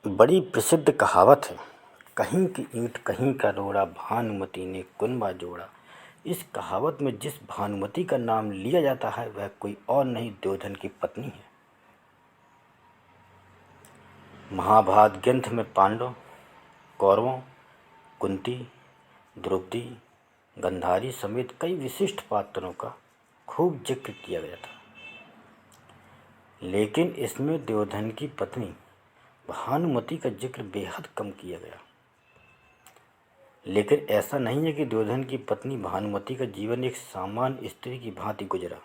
बड़ी प्रसिद्ध कहावत है, कहीं की ईंट कहीं का रोड़ा, भानुमति ने कुनबा जोड़ा। इस कहावत में जिस भानुमति का नाम लिया जाता है वह कोई और नहीं, दुर्योधन की पत्नी है। महाभारत ग्रंथ में पांडव, कौरवों, कुंती, द्रौपदी, गंधारी समेत कई विशिष्ट पात्रों का खूब जिक्र किया गया था, लेकिन इसमें दुर्योधन की पत्नी भानुमति का जिक्र बेहद कम किया गया। लेकिन ऐसा नहीं है कि दुर्योधन की पत्नी भानुमति का जीवन एक सामान्य स्त्री की भांति गुजरा।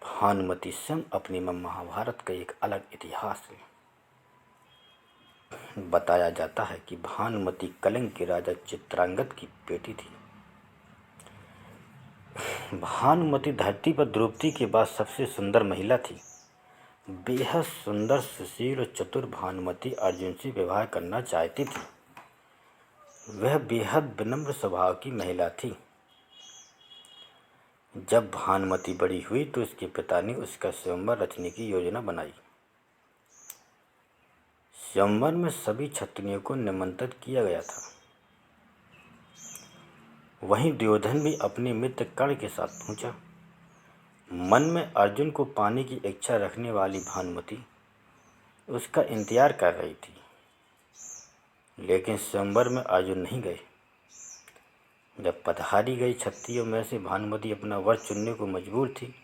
भानुमति स्वयं अपने में महाभारत का एक अलग इतिहास है। बताया जाता है कि भानुमति कलिंग के राजा चित्रांगद की बेटी थी। भानुमति धरती पर द्रौपदी के बाद सबसे सुंदर महिला थी। बेहद सुंदर, सुशील और चतुर भानुमति अर्जुन से विवाह करना चाहती थी। वह बेहद विनम्र स्वभाव की महिला थी। जब भानुमति बड़ी हुई तो उसके पिता ने उसका स्वयंवर रचने की योजना बनाई। स्वयंवर में सभी क्षत्रियों को निमंत्रित किया गया था। वहीं दुर्योधन भी अपने मित्र कर्ण के साथ पहुंचा। मन में अर्जुन को पाने की इच्छा रखने वाली भानुमति उसका इंतजार कर रही थी, लेकिन स्वयंवर में अर्जुन नहीं गए। जब पधारी गई क्षत्रियों में से भानुमति अपना वर चुनने को मजबूर थी,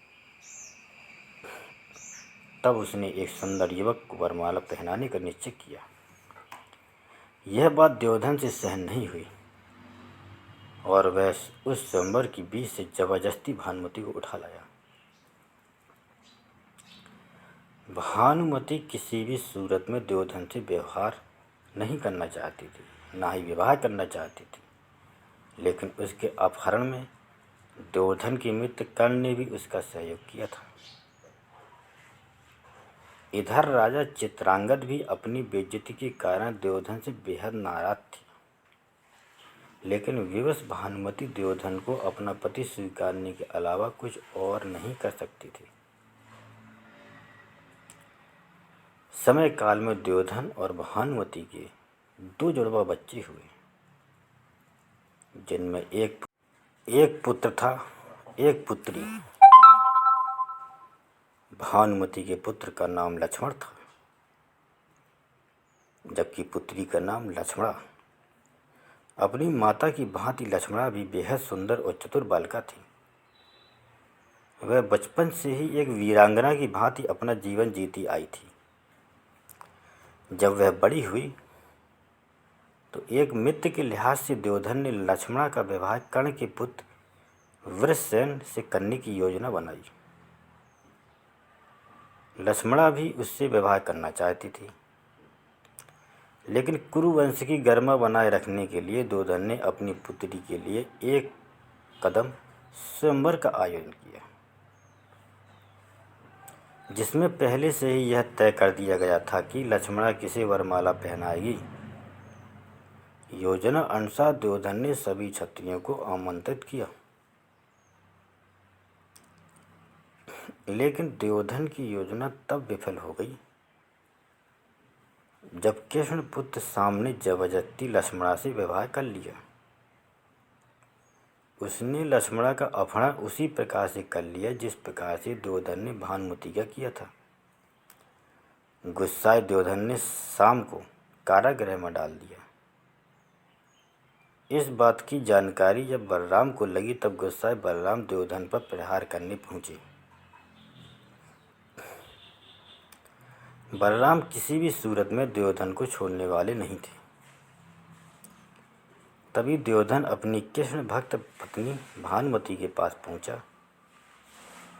तब उसने एक सुंदर युवक को वरमाला पहनाने का निश्चय किया। यह बात दुर्योधन से सहन नहीं हुई और वह उस स्वयंवर के बीच से जबरदस्ती भानुमति को उठा लाया। भानुमति किसी भी सूरत में दुर्योधन से व्यवहार नहीं करना चाहती थी, ना ही विवाह करना चाहती थी, लेकिन उसके अपहरण में दुर्योधन के मित्र कर्ण ने भी उसका सहयोग किया था। इधर राजा चित्रांगद भी अपनी बेइज्जती के कारण दुर्योधन से बेहद नाराज थी, लेकिन विवश भानुमति दुर्योधन को अपना पति स्वीकारने के अलावा कुछ और नहीं कर सकती थी। समय काल में दुर्योधन और भानुमति के 2 जुड़वा बच्चे हुए, जिनमें एक पुत्र था, एक पुत्री। भानुमति के पुत्र का नाम लक्ष्मण था, जबकि पुत्री का नाम लक्ष्मणा। अपनी माता की भांति लक्ष्मणा भी बेहद सुंदर और चतुर बालिका थी। वह बचपन से ही एक वीरांगना की भांति अपना जीवन जीती आई थी। जब वह बड़ी हुई तो एक मित्र के लिहाज से दुर्योधन ने लक्ष्मणा का विवाह कर्ण के पुत्र वृषसेन से करने की योजना बनाई। लक्ष्मणा भी उससे विवाह करना चाहती थी, लेकिन कुरुवंश की गरिमा बनाए रखने के लिए दुर्योधन ने अपनी पुत्री के लिए एक कदम स्वयंवर का आयोजन किया, जिसमें पहले से ही यह तय कर दिया गया था कि लक्ष्मणा किसे वरमाला पहनाएगी। योजना अनुसार दुर्योधन ने सभी क्षत्रियों को आमंत्रित किया, लेकिन दुर्योधन की योजना तब विफल हो गई जब कृष्ण पुत्र शाम ने जबरदस्ती लक्ष्मणा से विवाह कर लिया। उसने लक्ष्मणा का अपहरण उसी प्रकार से कर लिया जिस प्रकार से दुर्योधन ने भानुमति का किया था। गुस्साए दुर्योधन ने शाम को कारागृह में डाल दिया। इस बात की जानकारी जब बलराम को लगी, तब गुस्साए बलराम दुर्योधन पर प्रहार करने पहुंचे। बलराम किसी भी सूरत में दुर्योधन को छोड़ने वाले नहीं थे। तभी दुर्योधन अपनी कृष्ण भक्त पत्नी भानुमति के पास पहुंचा,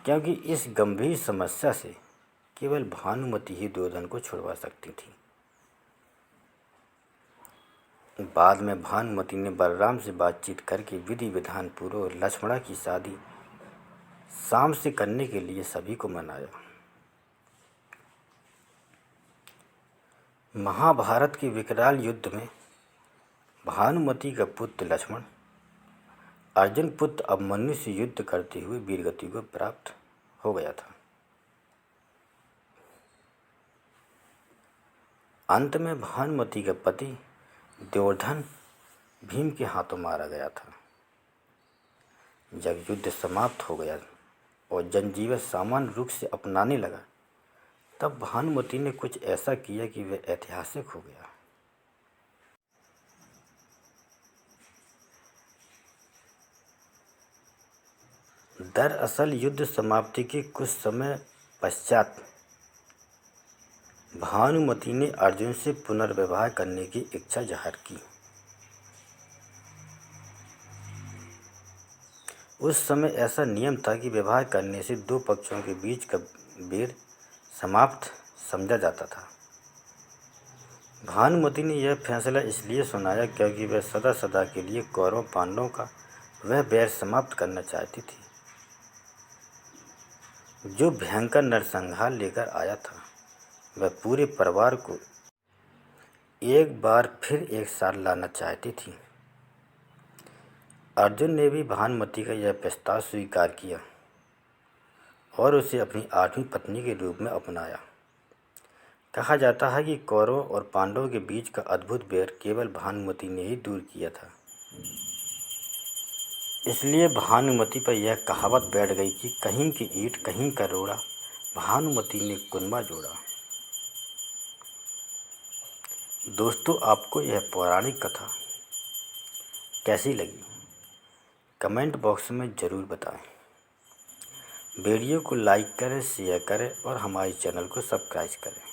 क्योंकि इस गंभीर समस्या से केवल भानुमति ही दुर्योधन को छुड़वा सकती थी। बाद में भानुमति ने बलराम से बातचीत करके विधि विधान पूर्वक लक्ष्मणा की शादी शाम से करने के लिए सभी को मनाया। महाभारत के विकराल युद्ध में भानुमति का पुत्र लक्ष्मण अर्जुन पुत्र अभिमन्यु से युद्ध करते हुए वीरगति को प्राप्त हो गया था। अंत में भानुमति का पति दुर्योधन भीम के हाथों मारा गया था। जब युद्ध समाप्त हो गया और जनजीवन सामान्य रूप से अपनाने लगा, तब भानुमति ने कुछ ऐसा किया कि वह ऐतिहासिक हो गया। दरअसल युद्ध समाप्ति के कुछ समय पश्चात भानुमति ने अर्जुन से पुनर्विवाह करने की इच्छा जाहिर की। उस समय ऐसा नियम था कि विवाह करने से दो पक्षों के बीच का बैर समाप्त समझा जाता था। भानुमति ने यह फैसला इसलिए सुनाया क्योंकि वह सदा सदा के लिए कौरव पांडवों का वह बैर समाप्त करना चाहती थी जो भयंकर नरसंहार लेकर आया था। वह पूरे परिवार को एक बार फिर एक साथ लाना चाहती थी। अर्जुन ने भी भानुमति का यह प्रस्ताव स्वीकार किया और उसे अपनी 8वीं पत्नी के रूप में अपनाया। कहा जाता है कि कौरवों और पांडवों के बीच का अद्भुत बैर केवल भानुमति ने ही दूर किया था। इसलिए भानुमति पर यह कहावत बैठ गई कि कहीं की ईंट कहीं का रोड़ा, भानुमति ने कुनबा जोड़ा। दोस्तों, आपको यह पौराणिक कथा कैसी लगी कमेंट बॉक्स में ज़रूर बताएं। वीडियो को लाइक करें, शेयर करें और हमारे चैनल को सब्सक्राइब करें।